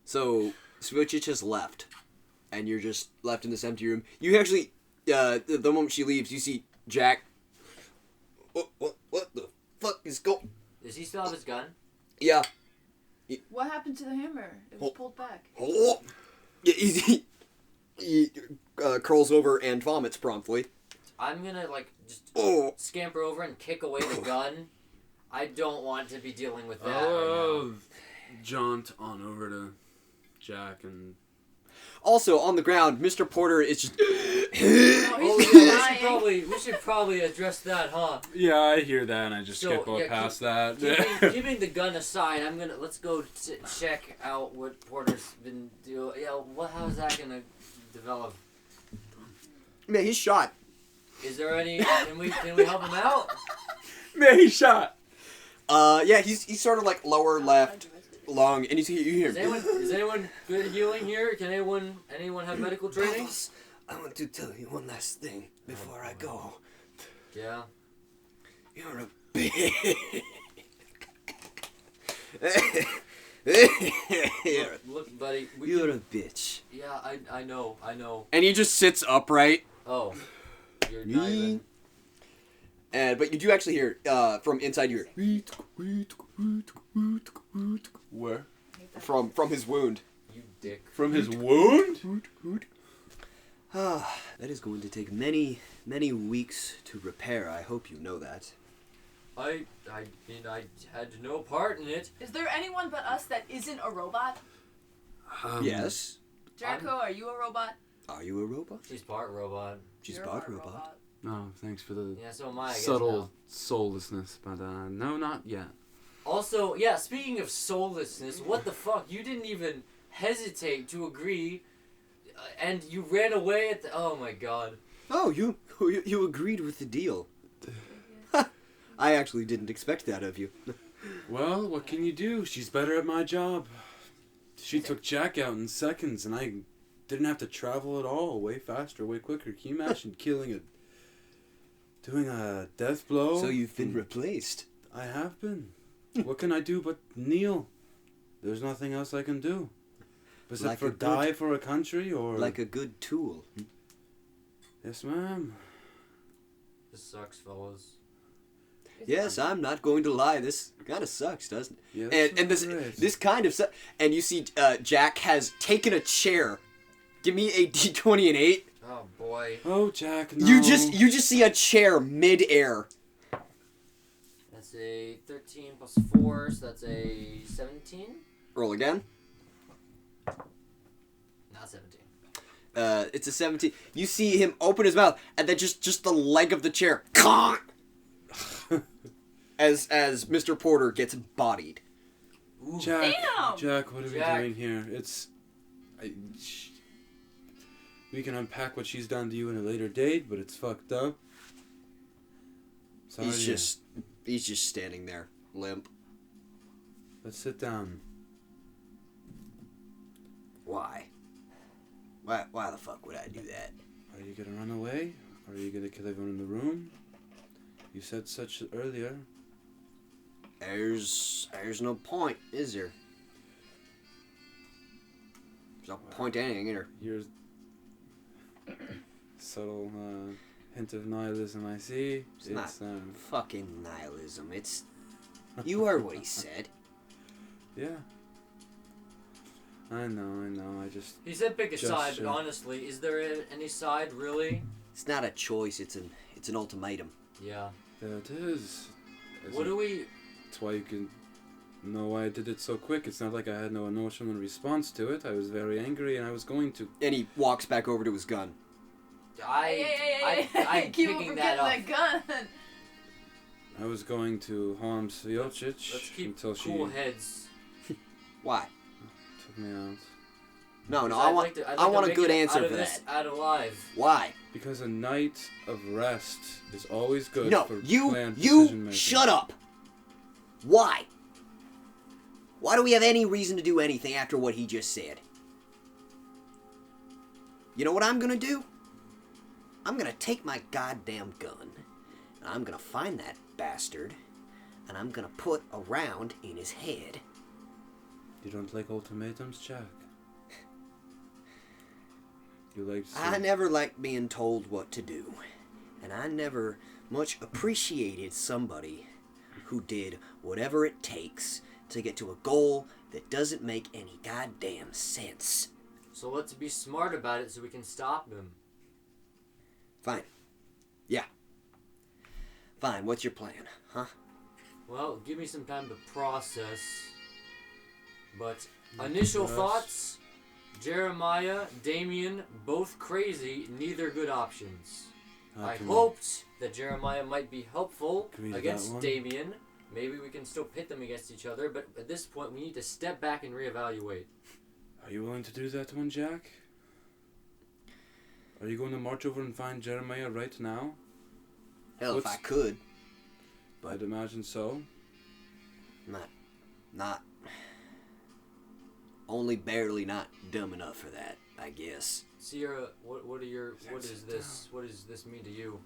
So Svocic has left, and you're just left in this empty room. You actually, the moment she leaves, you see Jack. What the fuck is going? Does he still have his gun? Yeah. What happened to the hammer? It was pulled back. Oh. Yeah, he curls over and vomits promptly. I'm gonna just Oh. scamper over and kick away the gun. I don't want to be dealing with that right Oh, jaunt on over to Jack and. Also, on the ground, Mr. Porter is just... we should probably address that, huh? Yeah, I hear that, and I just skip past that. Keeping the gun aside, let's go check out what Porter's been doing. Yeah, how's that gonna develop? Man, he's shot. Is there any? Can we help him out? Man, he's shot. Yeah, he's sort of like lower left lung, and you hear him. Is anyone good at healing here? Can anyone have medical training? Puddles, I want to tell you one last thing before I go. Yeah. You're a bitch. Look, buddy. You're a bitch. Yeah, I know. And he just sits upright. Oh. You're not even... But you do actually hear from inside your Where? from his wound. You dick. From his wound? That is going to take many weeks to repair. I hope you know that. I mean, I had no part in it. Is there anyone but us that isn't a robot? Yes. Jericho, are you a robot? Are you a robot? She's part robot. She's You're part a robot. No, thanks for the Yeah, so am I guess subtle now. soullessness, but no, not yet. Also, yeah, speaking of soullessness, what the fuck? You didn't even hesitate to agree, and you ran away at the... Oh my god. Oh, you agreed with the deal. I actually didn't expect that of you. Well, what can you do? She's better at my job. She took Jack out in seconds, and I didn't have to travel at all. Way faster, way quicker. Can you imagine doing a death blow? So you've been replaced. I have been. What can I do but kneel? There's nothing else I can do. Besides die for a country, or... Like a good tool. Yes, ma'am. This sucks, fellas. Yes, I'm not going to lie. This kind of sucks, doesn't it? Yeah, And this kind of and you see Jack has taken a chair. Give me a D20 and 8. Oh boy. Oh, Jack, no. You just see a chair mid-air. That's a 13 plus 4, so that's a 17? Roll again. Not 17. It's a 17. You see him open his mouth, and then just the leg of the chair. as Mr. Porter gets bodied. Ooh. Jack, Damn! Jack, what are Jack. we doing here? We can unpack what she's done to you in a later date, but it's fucked up. Sorry. He's just standing there, limp. Let's sit down. Why? Why the fuck would I do that? Are you gonna run away? Are you gonna kill everyone in the room? You said such earlier. There's no point, is there? There's no point to anything, is there? Your subtle hint of nihilism, I see. It's not fucking nihilism. It's... You heard what he said. Yeah. I know. I just... He said pick a side, Gesture. but honestly, is there any side, really? It's not a choice. It's an ultimatum. Yeah. There it is. What do we... That's why you can know why I did it so quick. It's not like I had no emotional response to it. I was very angry and I was going to... And he walks back over to his gun. I'm Keep picking forgetting that up. that gun. I was going to harm Svocic Let's keep until she cool heads. Why? took me out. No, I'd I like to want a make good it answer out of for this that. Out alive. Why? Because a night of rest is always good No, for you planned decision-making. shut up. Why? Why do we have any reason to do anything after what he just said? You know what I'm gonna do? I'm gonna take my goddamn gun, and I'm gonna find that bastard, and I'm gonna put a round in his head. You don't like ultimatums, Jack? You like I never liked being told what to do. And I never much appreciated somebody who did whatever it takes to get to a goal that doesn't make any goddamn sense. So let's be smart about it so we can stop him. Fine. Yeah. Fine, what's your plan, huh? Well, give me some time to process. But initial thoughts, Jeremiah, Damien, both crazy, neither good options. I hoped that Jeremiah might be helpful against Damien. Maybe we can still pit them against each other, but at this point we need to step back and reevaluate. Are you willing to do that one, Jack? Are you going to march over and find Jeremiah right now? Hell, if I could. But I'd imagine so. Not only barely not dumb enough for that, I guess. Sierra, what does this mean to you?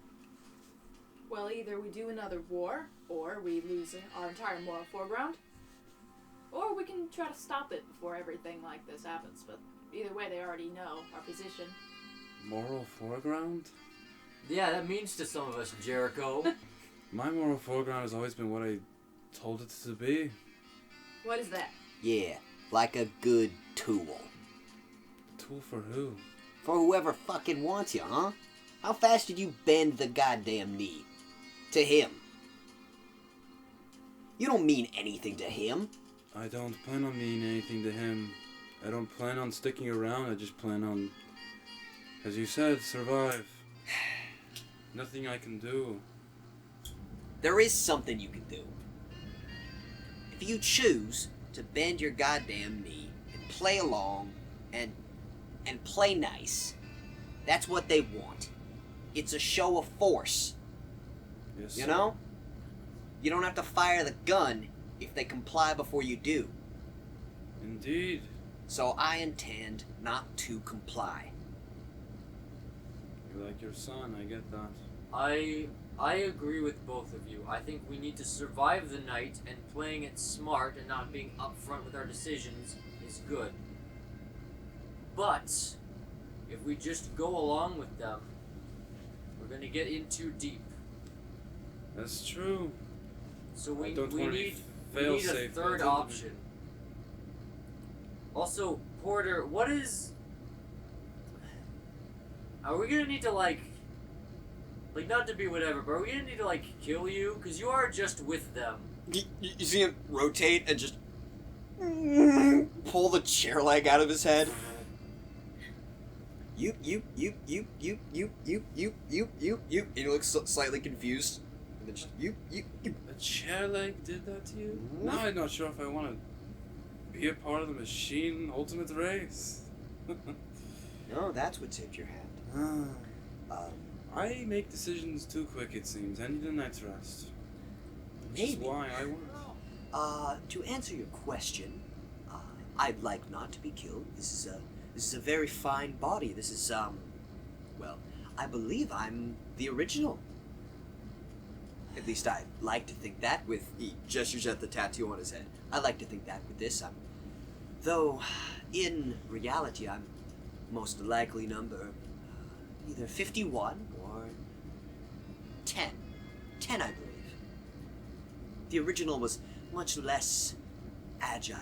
Well, either we do another war, or we lose our entire moral foreground, or we can try to stop it before everything like this happens. But either way, they already know our position. Moral foreground? Yeah, that means to some of us, Jericho. My moral foreground has always been what I told it to be. What is that? Yeah, like a good tool. Tool for who? For whoever fucking wants you, huh? How fast did you bend the goddamn knee? To him. You don't mean anything to him. I don't plan on meaning anything to him. I don't plan on sticking around. I just plan on, as you said, survive. Nothing I can do. There is something you can do. If you choose to bend your goddamn knee and play along and play nice, that's what they want. It's a show of force. Yes, You sir. know? You don't have to fire the gun if they comply before you do. Indeed. So I intend not to comply. You're like your son, I get that. I agree with both of you. I think we need to survive the night, and playing it smart and not being upfront with our decisions is good. But if we just go along with them, we're gonna get in too deep. That's true. So I we don't wanna be need a fail-safe, third but- option. Also, Porter, what is... Are we gonna need to, like, not to be whatever, but are we gonna need to, like, kill you? Because you are just with them. You see him rotate and just pull the chair leg out of his head. You. And he looks slightly confused. And then just you. A chair leg did that to you? Now I'm not sure if I want to be a part of the machine ultimate race. No, that's what saved your hand. I make decisions too quick, it seems. I need a night's rest. Which is Maybe. why I work. To answer your question, I'd like not to be killed. This is a very fine body. This is, well, I believe I'm the original. At least I like to think that with... He gestures at the tattoo on his head. I like to think that with this. Though, in reality, I'm most likely number either 51 or 10. 10, I believe. The original was much less agile.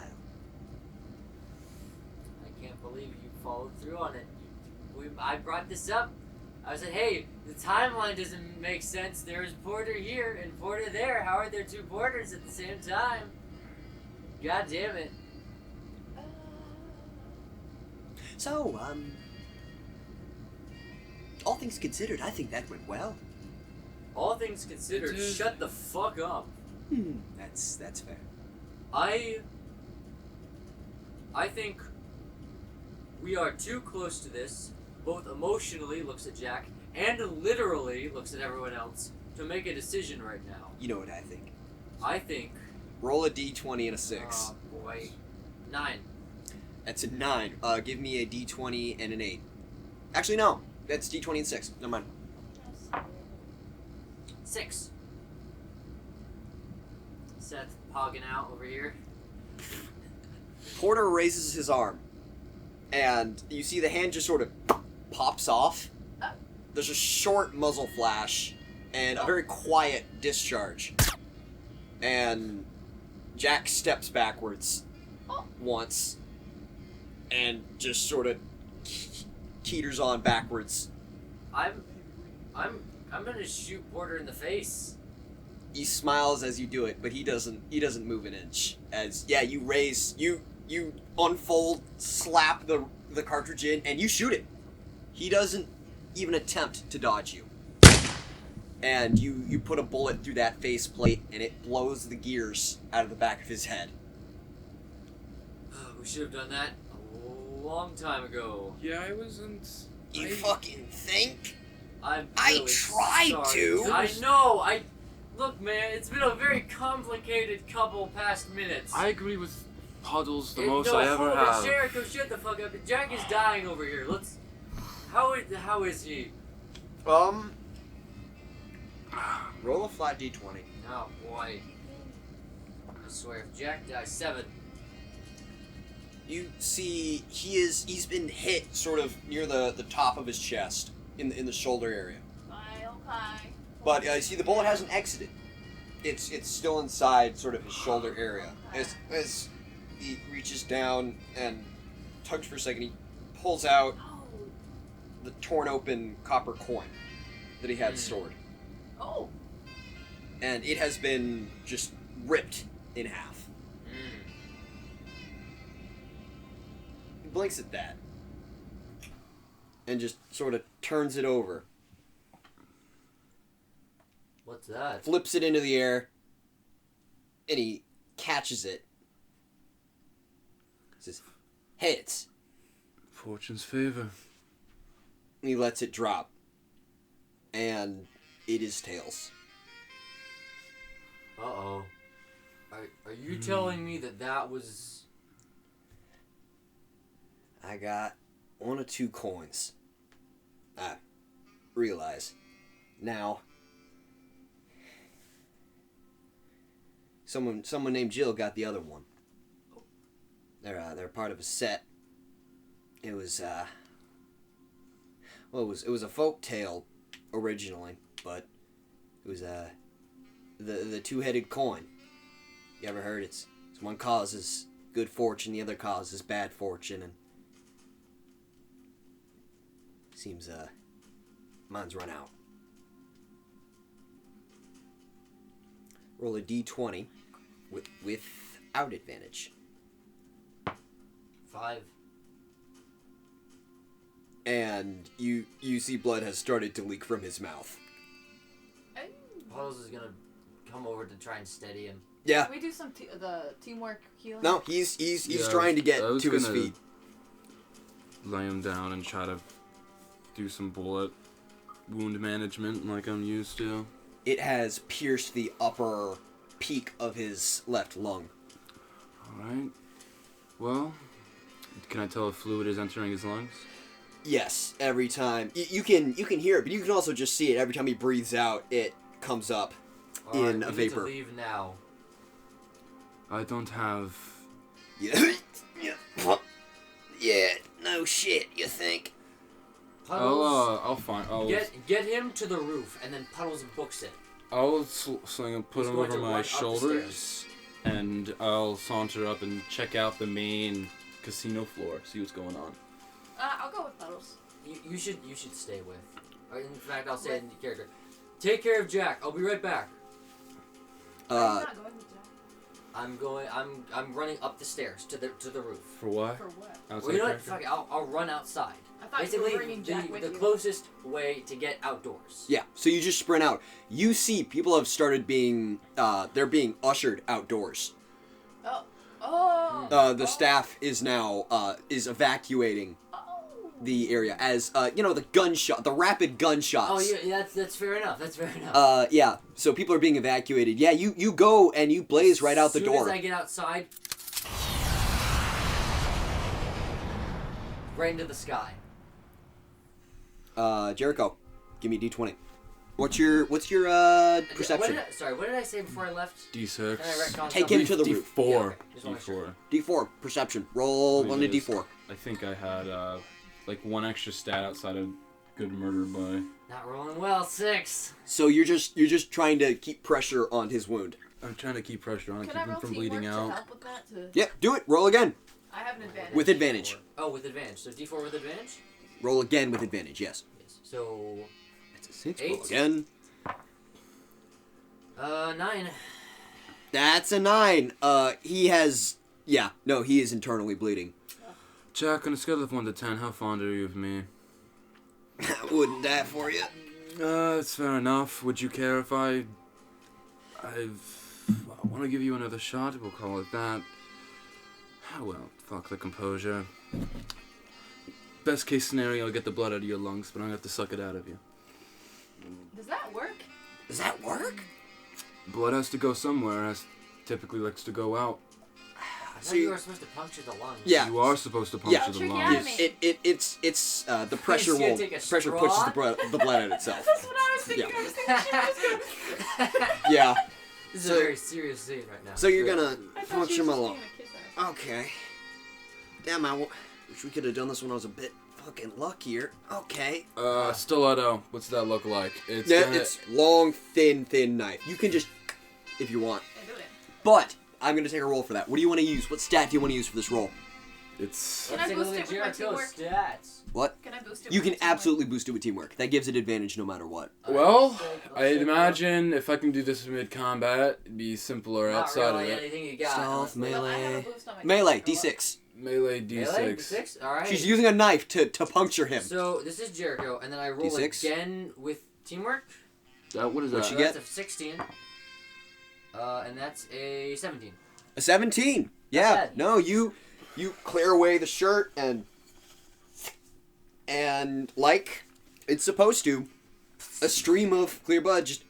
I can't believe you followed through on it. I brought this up. I said, hey, the timeline doesn't make sense. There's Porter here and Porter there. How are there two Porters at the same time? God damn it. So, all things considered, I think that went well. All things considered, Dude. shut the fuck up. That's fair. I think we are too close to this, both emotionally, looks at Jack, and literally looks at everyone else, to make a decision right now. You know what I think. I think... Roll a d20 and a 6. Oh, boy. 9. That's a 9. Give me a d20 and an 8. Actually, no. That's d20 and 6. Never mind. 6. Seth pogging out over here. Porter raises his arm, and you see the hand just sort of pops off. There's a short muzzle flash and a very quiet discharge. And Jack steps backwards once and just sort of teeters on backwards. I'm gonna shoot Porter in the face. He smiles as you do it, but he doesn't move an inch. As you raise, you unfold, slap the cartridge in, and you shoot it. He doesn't even attempt to dodge you. And you put a bullet through that faceplate, and it blows the gears out of the back of his head. We should have done that a long time ago. Yeah, I wasn't. You fucking think? I tried to. I know. Look, man. It's been a very complicated couple past minutes. I agree with Puddles the No, most I ever hold it. have. Jericho, shut the fuck up. Jack is dying over here. How is he? Roll a flat d20. Oh boy. I swear, if Jack dies, 7. You see, he's been hit sort of near the top of his chest, in the shoulder area. Okay. But you see, the bullet hasn't exited. It's still inside sort of his shoulder area. As he reaches down and tugs for a second, he pulls out the torn open copper coin that he had stored. Oh. And it has been just ripped in half. He blinks at that and just sort of turns it over. What's that? Flips it into the air, and he catches it. Says, "Heads." Fortune's favor. And he lets it drop, and it is tails. Uh-oh. Are you telling me that was... I got 1 or 2 coins. I realize now. Someone named Jill got the other one. They're part of a set. It was it was a folk tale originally, but it was the two-headed coin. You ever heard it's one causes good fortune, the other causes bad fortune, and seems mine's run out. Roll a d20 without advantage. 5. And you see blood has started to leak from his mouth. Puddles is gonna come over to try and steady him. Yeah. Can we do some the teamwork healing? No, he's trying to get to his feet. Lay him down and try to do some bullet wound management like I'm used to. It has pierced the upper peak of his left lung. Alright. Well, can I tell if fluid is entering his lungs? Yes, every time. You can hear it, but you can also just see it. Every time he breathes out, it comes up in a vapor. We need to leave now. I don't have... Yeah. Yeah, no shit, you think? Puddles, I'll find... get him to the roof, and then Puddles books it. I'll sling him, put He's him going over to run my up the shoulders, stairs. and I'll saunter up and check out the main casino floor, see what's going on. I'll go with Puddles. You should stay with. Or in fact, I'll say it in character. Take care of Jack. I'll be right back. I'm not going with Jack. I'm running up the stairs to the roof. For what? For what? Outside Well, you know what? character? Fuck it. I'll run outside. I thought Basically, you were bringing Jack with the you. closest way to get outdoors. Yeah, so you just sprint out. You see people have started being, they're being ushered outdoors. The staff is now, is evacuating the area as, the rapid gunshots. Oh, yeah, that's fair enough. That's fair enough. Yeah, so people are being evacuated. Yeah, you go and you blaze right out the door. As soon as I get outside, right into the sky. Jericho, give me a d20. What's your perception? What did I say before I left? D6. Can I retcon Take something? him to the roof. D4. Yeah, okay. Just wanna make sure. D4. D4 perception. Roll Let one me to just- D4. I think I had like one extra stat outside of good murder by. Not rolling well. 6. So you're just trying to keep pressure on his wound. I'm trying to keep pressure on it, Can keep I him roll from teamwork bleeding to out. help with that? Yep, do it. Roll again. I have an advantage. With advantage. Oh, with advantage. So D4 with advantage. Roll again with advantage. Yes. Yes. So It's a 6. 8. Roll again. 9. That's a 9. He has. Yeah. No, he is internally bleeding. Jack, on a scale of 1 to 10, how fond are you of me? Wouldn't that for you? That's fair enough. Would you care if I want to give you another shot? We'll call it that. Oh, well, fuck the composure. Best case scenario, I'll get the blood out of your lungs, but I'm gonna have to suck it out of you. Does that work? Does that work? Blood has to go somewhere. Has typically likes to go out. I So thought you you- were supposed to puncture the lungs. Yeah. You are supposed to puncture Yeah. the Trick you lungs. out of me. It's the pressure gonna will take a pressure straw? pushes the blood out itself. That's what I was thinking. Yeah. I was thinking she was gonna... Yeah. This is So- a very serious scene right now. So you're gonna I thought she puncture was my just lung. gonna kiss her. Okay. Damn, wish we could have done this when I was a bit fucking luckier. Okay. Stiletto. What's that look like? It's Yeah, gonna- it's long, thin knife. You can just, if you want. Yeah, do it. But I'm gonna take a roll for that. What do you want to use? What stat do you want to use for this roll? It's Let's Can I take a boost look it at with my Jericho's teamwork? stats. What? Can I boost it? You with can my teamwork? absolutely boost it with teamwork. That gives it advantage no matter what. well. Let's I'd take a imagine if I can do this mid combat, it'd be simpler look. Not outside really of it. anything you got. Stealth, honestly. Well, I have a melee. boost on my Melee, teamwork. D6. Melee D6. Melee? D6? Alright. She's using a knife to puncture him. So this is Jericho, and then I roll D6. again with teamwork. What is What'd that? she So get? that's a 16. And that's a 17. A 17. Yeah. bad. No, you clear away the shirt and like it's supposed to, a stream of clear blood just,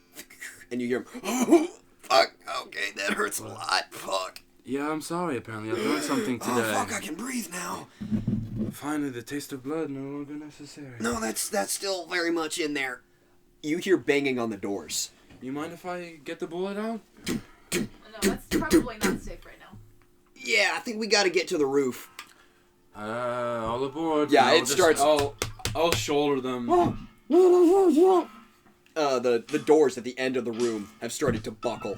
and you hear, oh, fuck. Okay, that hurts a lot. Fuck. Yeah, I'm sorry. Apparently, I've learned something today. Oh fuck, I can breathe now. Finally, the taste of blood no longer necessary. No, that's still very much in there. You hear banging on the doors. You mind if I get the bullet out? No, that's probably not safe right now. Yeah, I think we got to get to the roof. All aboard. Yeah, I'll it starts- I'll shoulder them. The doors at the end of the room have started to buckle.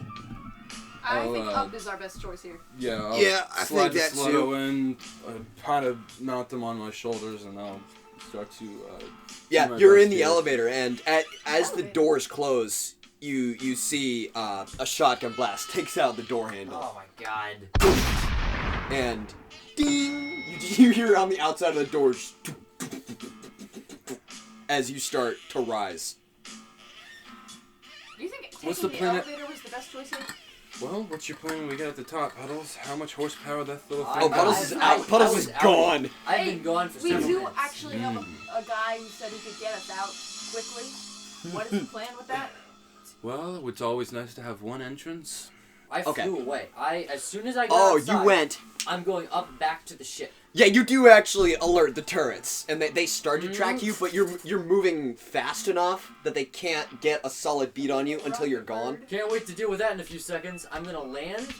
I Oh, think up is our best choice here. Yeah, I'll Yeah, I slide think the that stiletto too. in, kind of mount them on my shoulders, and I'll start to. Yeah, do my you're best in the here. elevator, and as the Elevator. doors close, you see a shotgun blast takes out the door handle, Oh my god. and ding! You hear on the outside of the doors as you start to rise. Do you think What's taking the the planet- elevator was the best choice here? Well, what's your plan when we get at the top, Puddles? How much horsepower that little thing Oh, I- Puddles I- is I- out. Puddles I is was out. gone. I've Hey, been gone for We several do minutes. actually have a guy who said he could get us out quickly. What is the plan with that? Well, it's always nice to have one entrance. I Okay. flew away. As soon as I got Oh, outside, you went. I'm going up back to the ship. Yeah, you do actually alert the turrets, and they start to track you, but you're moving fast enough that they can't get a solid beat on you until you're gone. Can't wait to deal with that in a few seconds. I'm gonna land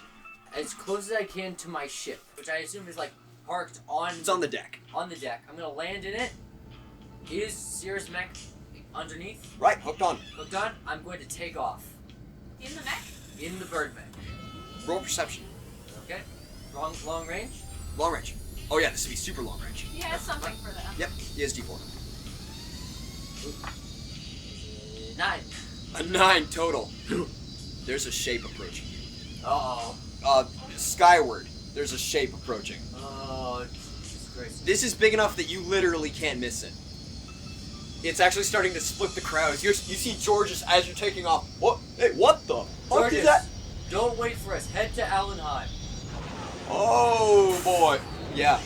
as close as I can to my ship, which I assume is like parked on. It's on the deck. On the deck. I'm gonna land in it. Is Sears mech underneath? Right, hooked on. Hooked on. I'm going to take off In the neck? in the bird mech. Roll perception. Okay. Long range. Long range. Oh yeah, this would be super long range. He has something for that. Yep, he has D4. 9. A 9 total. There's a shape approaching. Uh-oh. Skyward, there's a shape approaching. Oh, Jesus Christ. This is big enough that you literally can't miss it. It's actually starting to split the crowds. You see Georges as you're taking off. What? Hey, what the fuck is Georges, that? don't wait for us. Head to Allenheim. Oh boy. Yeah.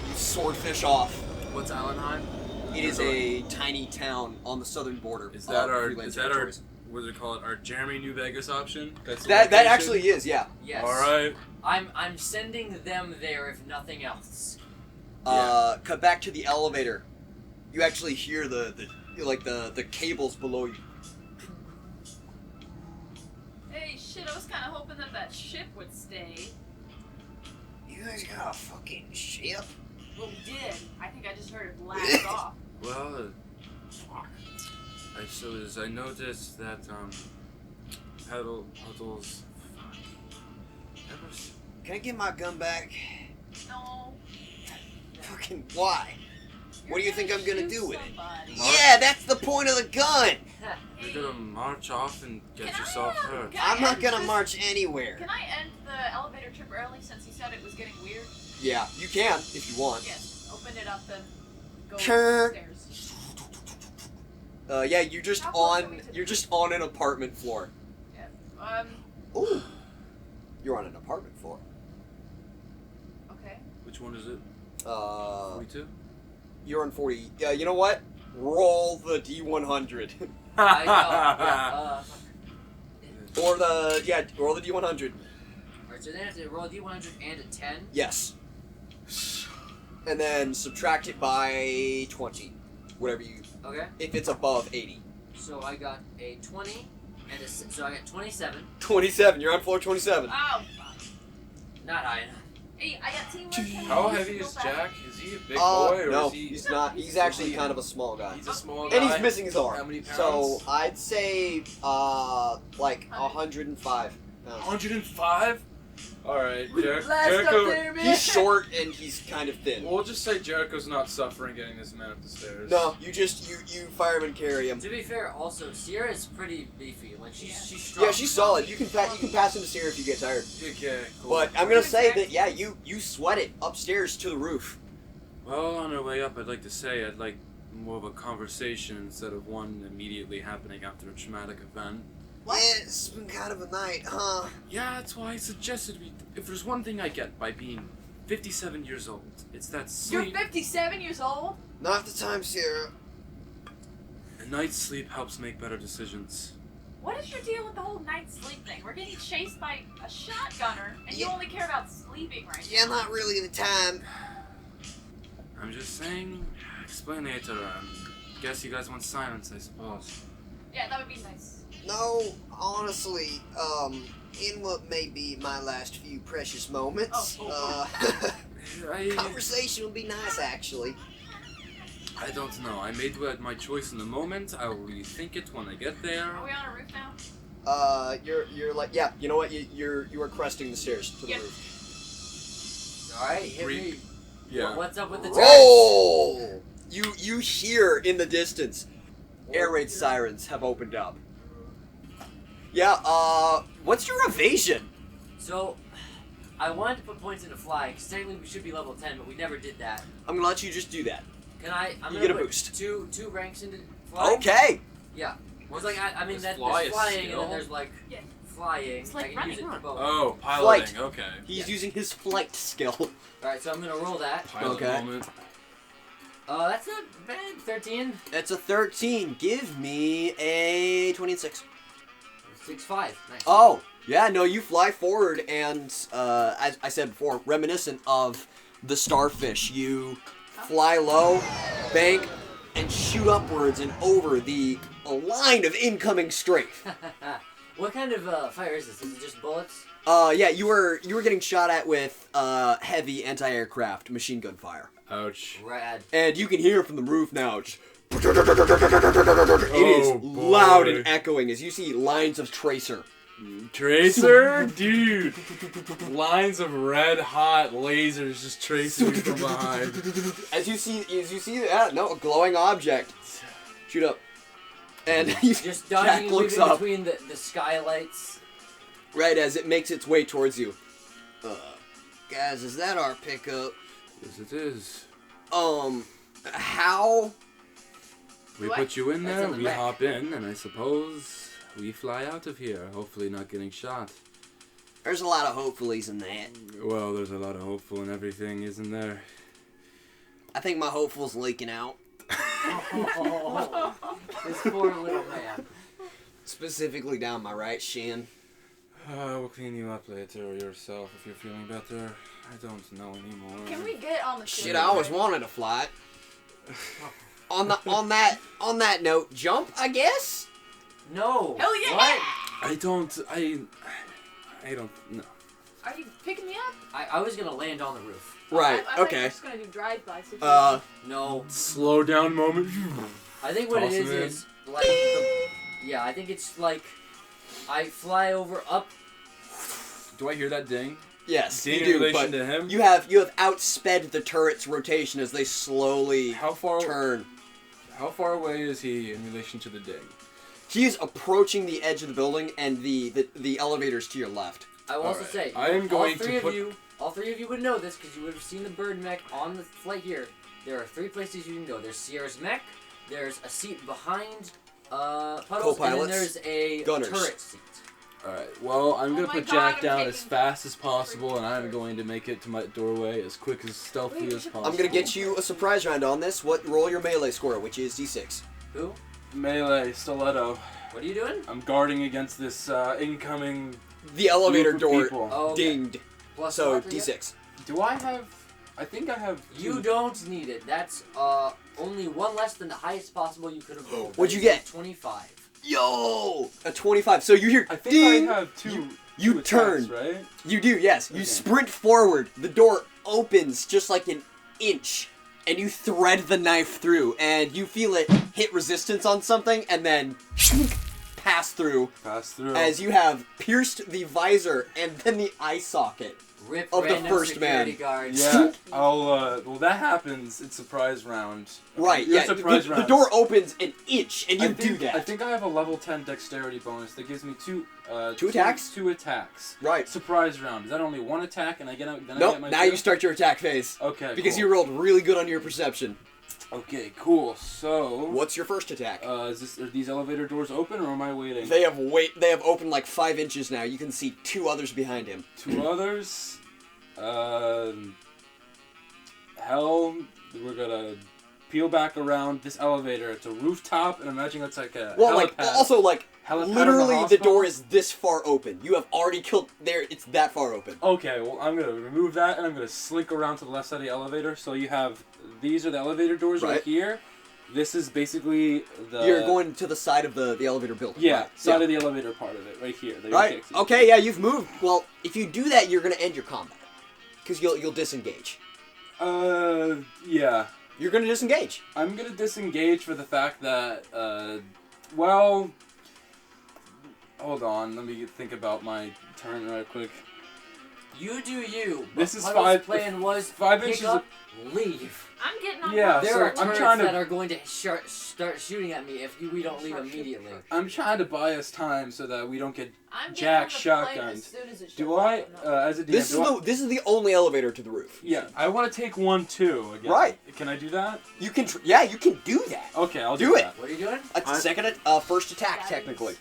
You swordfish off. What's Allenheim? It is a tiny town on the southern border. Is of that our? Freeland Is that our? territories. What do they call it? Our Jeremy New Vegas option? That's the That location? actually is, yeah. Yes. All right. I'm sending them there if nothing else. Cut back to the elevator. You actually hear the cables below you. Shit, I was kind of hoping that ship would stay. You guys got a fucking ship? Well, we did. I think I just heard it blast off. Well, I noticed that, Puddles... Can I get my gun back? No. Fucking why? What do you think I'm gonna shoot do with somebody. it? Yeah, that's the point of the gun! You're gonna march off and get Can I, yourself hurt. can I I'm not end gonna this- march anywhere. Can I end the elevator trip early since you said it was getting weird? Yeah, you can if you want. Yes. Open it up and go Sure. upstairs. Yeah, you're just How close are we on. to the- You're just on an apartment floor. Yeah. Ooh. You're on an apartment floor. Okay. Which one is it? 42. 42? You're on 40. Yeah, you know what? Roll the D100. I know. Yeah. Or the roll the D100. Alright, so then I have to roll a D100 and a 10. Yes. And then subtract it by 20. Whatever you. Okay. If it's above 80. So I got a 20 and a so I got 27. 27. You're on floor 27. Oh, fuck. Not high enough. Hey, I got teamwork. Can How we heavy go is back? Jack? Is he a big boy or no, is he... he's not. He's actually kind of a small guy. He's a small guy. And he's missing his arm. How many pounds? So I'd say like 105 pounds. 105? Alright, Blast up Jericho... there, man. He's short and he's kind of thin. We'll just say Jericho's not suffering getting this man up the stairs. No, you firemen carry him. To be fair, also Sierra's pretty beefy. Like she's strong. Yeah, she's solid. You can pass him to Sierra if you get tired. Okay, cool. But I'm gonna say that you sweat it upstairs to the roof. Well, on our way up, I'd like to say I'd like more of a conversation instead of one immediately happening after a traumatic event. Yeah, it's been kind of a night, huh? Yeah, that's why I suggested if there's one thing I get by being 57 years old, it's that You're sleep. 57 years old? Not the time, Sierra. A night's sleep helps make better decisions. What is your deal with the whole night sleep thing? We're getting chased by a shotgunner, and you Yeah. only care about sleeping right Yeah, now. not really the time. I'm just saying, explain later. Guess you guys want silence, I suppose. Yeah, that would be nice. No, honestly, in what may be my last few precious moments, conversation would be nice, actually. I don't know. I made my choice in the moment. I will rethink it when I get there. Are we on a roof now? You're like, yeah, you know what? You are cresting the stairs to the Yeah. roof. All right, hit Re- me. Yeah. What's up with the Roll! You hear in the distance, air raid sirens have opened up. Yeah, what's your evasion? So, I wanted to put points into flying, because technically we should be level 10, but we never did that. I'm gonna let you just do that. Can I? I'm You gonna get a put boost. Two ranks into flying. Okay! Yeah. It's like I mean Is that fly there's a flying and skill? then there's like Yeah. flying. It's like I can use it running. for both. Oh, piloting. Flight. Okay. He's using his flight skill. All right, so I'm gonna roll that. Pilot Okay. moment. That's not bad. 13. That's a 13. Give me a 26. 6-5. Nice. Oh, yeah, no, you fly forward and, as I said before, reminiscent of the starfish. You fly low, bank, and shoot upwards and over a line of incoming strafe. What kind of fire is this? Is it just bullets? Yeah, you were getting shot at with heavy anti-aircraft machine gun fire, Ouch. Rad. and you can hear from the roof now. Just it is Oh, boy. loud and echoing as you see lines of tracer. Tracer? Dude. Lines of red hot lasers just tracing me from behind. As you see that, no, a glowing object. Shoot up. And Just Jack dodging and looks weaving up between the skylights. right as it makes its way towards you. Guys, is that our pickup? Yes, it is. How? We What? put you in That's there, on the we back. hop in, and I suppose we fly out of here, hopefully not getting shot. There's a lot of hopefullys in that. Well, there's a lot of hopeful in everything, isn't there? I think my hopeful's leaking out. This poor little man. Specifically down my right shin. We'll clean you up later yourself if you're feeling better. I don't know anymore. Can we get on the Shit, I always wanted to fly. On that note, jump, I guess? No. Hell yeah! What? I don't. I don't. No. Are you picking me up? I was gonna land on the roof. I Right. thought you were Okay. just gonna do drive-by situation. No. Slow down moment. I think what Toss it him in. is like yeah, I think it's like I fly over up. Do I hear that ding? Yes, Ding you in do. relation But to him. you have outsped the turret's rotation as they slowly How far? turn. How far away is he in relation to the ding? He is approaching the edge of the building, and the elevator's to your left. I will also Alright. say I am going to put- all three of you would know this because you would have seen the bird mech on the flight here. There are 3 places you can go. There's Sierra's mech, there's a seat behind Puddles, and then Co-pilots, there's a gunners. turret seat. Alright, well, I'm Oh gonna my put God, Jack I'm down taking as fast as possible, freaking and I'm turret. going to make it to my doorway as quick as stealthily as possible. I'm gonna get you a surprise round on this. Roll your melee score, which is d6. Who? Melee, stiletto. What are you doing? I'm guarding against this incoming... The elevator group of door people. Oh, okay. dinged. Plus So what for you? d6. Do I have... I think I have... You two- don't need it. That's only one less than the highest possible you could have rolled. What'd you That is get? 25. Yo, a 25. So you hear I think ding. I have two... You two attacks, turn. right? You do, yes. You Okay. sprint forward. The door opens just like an inch, and you thread the knife through, and you feel it hit resistance on something, and then pass through Pass through. as you have pierced the visor and then the eye socket. Rip Of the random first security man. guards. Yeah, I'll, well, that happens. It's surprise round. Right, Your yeah. surprise The rounds. door opens an inch, and you I do think, that. I think I have a level 10 dexterity bonus that gives me two attacks? Two attacks. Right. Surprise round. Is that only one attack and I get then I Nope, get my now two? you start your attack phase. Okay, Because cool. you rolled really good on your perception. Okay, cool. So... What's your first attack? are these elevator doors open or am I waiting? They have opened like 5 inches now. You can see 2 others behind him. 2 others. Hell, we're gonna peel back around this elevator. It's a rooftop, and imagine it's like a Well, like, helipad. also, like, Helipad of a literally the hospital? door is this far open. You have already killed there. It's that far open. Okay, well, I'm gonna remove that, and I'm gonna slink around to the left side of the elevator. So you have these are the elevator doors right, Right. here. This is basically the. You're going to the side of the elevator building. Yeah, right? side of the elevator part of it, right here. that you Right. can't see. Okay. Yeah, you've moved. Well, if you do that, you're gonna end your combat because you'll disengage. Yeah. You're gonna disengage. I'm gonna disengage for the fact that, well, hold on, let me think about my turn right quick. You do you. This but is Puddles' 5 plan was 5 pick inches up, leave. I'm getting on Yeah, board. There so are I'm turrets trying to- that are going to start shooting at me if we don't leave immediately. I'm trying to buy us time so that we don't get I'm getting Jack on the plane shotgunned. as soon as it Do shows I, up, I'm not- as a DM, This is the only elevator to the roof. yeah, I want to take 1, 2 again. Right. Can I do that? You can. Yeah, you can do that. Okay, I'll Do do it. that. What are you doing? First attack That technically. is-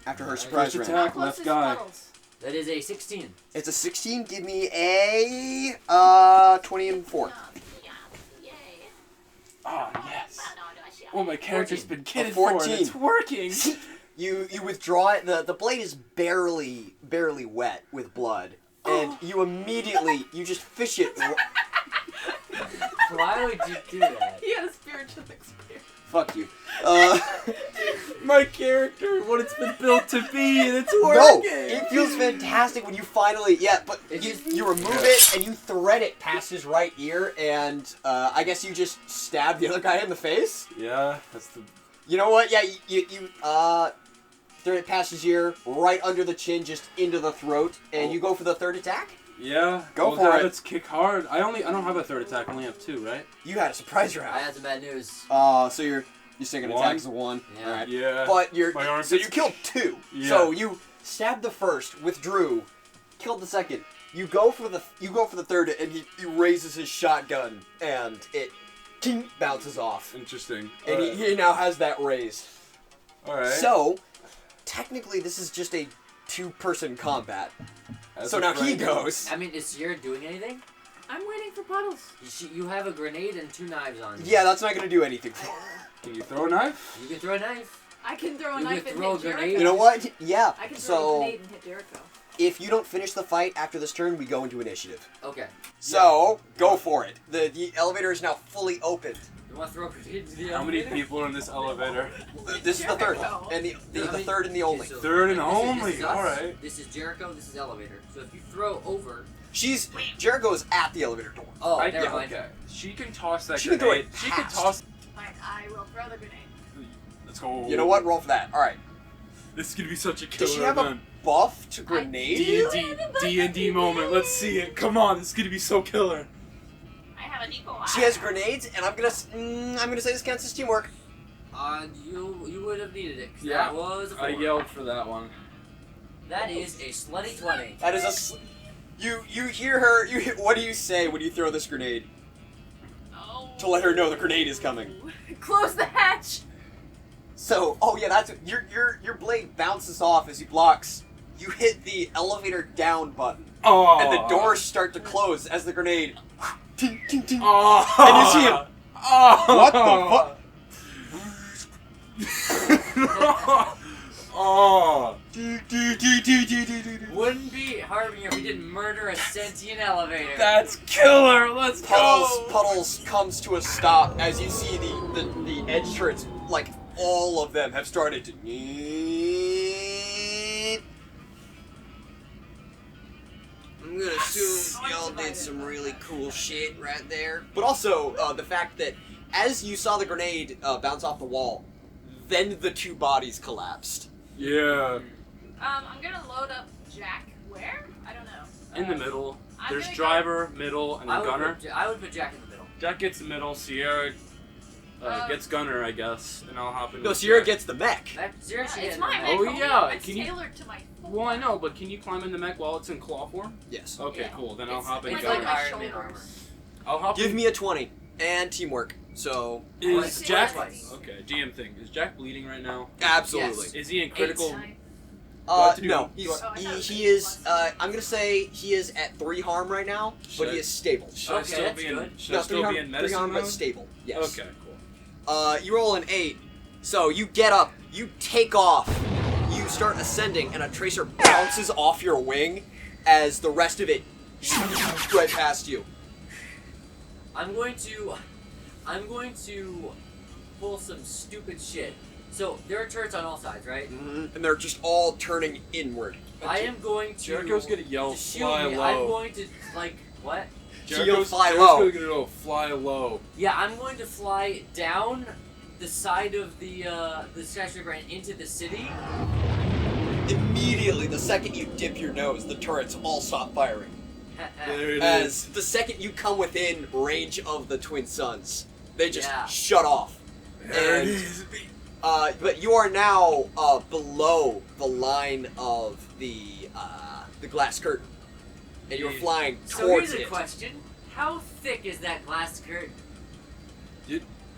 After her First surprise attack. round. How close left is guy. Puddles? That is a 16. It's a 16. Give me a 24. Yay. Oh, yes. Oh, my character's 14. been kitted A for 14. and it's working. You withdraw it. The blade is barely wet with blood, and you immediately you just fish it. Why would you do that? He had a spiritual experience. Fuck you. My character, what it's been built to be, and it's No, working. it feels fantastic when you finally but It you, just- you remove it and you thread it past his right ear, and I guess you just stab the other guy in the face. Yeah, that's the. You know what? Yeah, you thread it past his ear, right under the chin, just into the throat, and you go for the third attack. Yeah. Go well, for it. Let's kick hard. I don't have a third attack. I only have 2, right? You had a surprise I round. had some bad news. So your second One. attack is a 1. Yeah. All right. Yeah. But you're My arm so you gets- killed 2. Yeah. So you stabbed the first, withdrew, killed the second. You go for the third, and he raises his shotgun, and it ting, bounces off, Interesting. and he now has that raised. All right. So technically, this is just a 2-person combat. As So a now he friend- goes. I mean, is Sierra doing anything? I'm waiting for Puddles. You have a grenade and 2 knives on you. Yeah, that's not gonna do anything for him. Can you throw a knife? You can throw a knife. I can throw a You knife could and throw hit a grenade. Jericho. You know what? Yeah. I can throw a So grenade and hit Jericho. if you don't finish the fight after this turn, we go into initiative. Okay. So, go for it. The elevator is now fully opened. You want to throw a grenade into the How many elevator? people are in this elevator? This is the third. Jericho. And the I mean, third and the only. okay, so Third and this is only, us, alright. This is Jericho, this is elevator. So if you throw over... Jericho's at the elevator door. Oh, I never get, mind. okay. She can toss that She can throw grenade. it She can past. toss. Fine, I will throw the grenade. Let's go. You know what? Roll for that. Alright. This is gonna be such a killer Does she have event. a buff to grenade? D&D moment. Let's see it. Come on, this is gonna be so killer. I have an equal. She has grenades, and I'm gonna say this counts as teamwork. You would have needed it. 'Cause Yeah, that was a 4. I yelled for that one. That is a slutty 20. That is you hear her. What do you say when you throw this grenade Oh. to let her know the grenade is coming? Close the hatch. So, that's your blade bounces off as he blocks. You hit the elevator down button, Oh. and the doors start to close as the grenade. Ting, ting, ting. Oh. And you see him. Oh. What the fuck? Oh. Wouldn't be Harbinger if we didn't murder a sentient elevator. That's killer. Let's go. Puddles comes to a stop as you see the edge turrets, like all of them have started to. I'm gonna assume y'all did some really cool shit right there. But also the fact that as you saw the grenade bounce off the wall, then the two bodies collapsed. Yeah. I'm gonna load up Jack. Where? I don't know. In the middle. I'm There's gonna driver, middle, and then gunner. I would put Jack in the middle. Jack gets the middle. Sierra gets gunner, I guess, and I'll hop in. No, with Sierra Jack. gets the mech. That, seriously, It's yeah, my no. mech. Oh, only. yeah, It's can you- tailored to my. Well, I know, but can you climb in the mech while it's in claw form? Yes. Okay, Yeah. cool. Then I'll It's- hop in it's gunner. like my Iron Man shoulders. I'll hop Give in. me a 20 and teamwork. So Is Twice. Jack? Twice. Okay, GM thing. Is Jack bleeding right now? absolutely. Yes. Is he in critical? Nine. What to do? No, Oh, I thought it was he is. plus. I'm gonna say he is at 3 harm right now, but Should- he is stable. Should I Okay, still that's be in? good. Should No, I 3 still harm, be in 3 medicine harm, but mode? stable. Yes. Okay, cool. You roll an 8, so you get up, you take off, you start ascending, and a tracer bounces off your wing as the rest of it right past you. I'm going to pull some stupid shit. So there are turrets on all sides, right? And they're just all turning inward. I am going to. Jericho's gonna yell, to shield "Fly me. low." I'm going to what? Jericho's fly Jericho's low. gonna go fly low. Yeah, I'm going to fly down the side of the skyscraper and into the city. Immediately, the second you dip your nose, the turrets all stop firing. There it is. As the second you come within range of the twin suns, they just Yeah. shut off. There it And is. but you are now below the line of the glass curtain, and you're flying So towards here's a it. question: how thick is that glass curtain?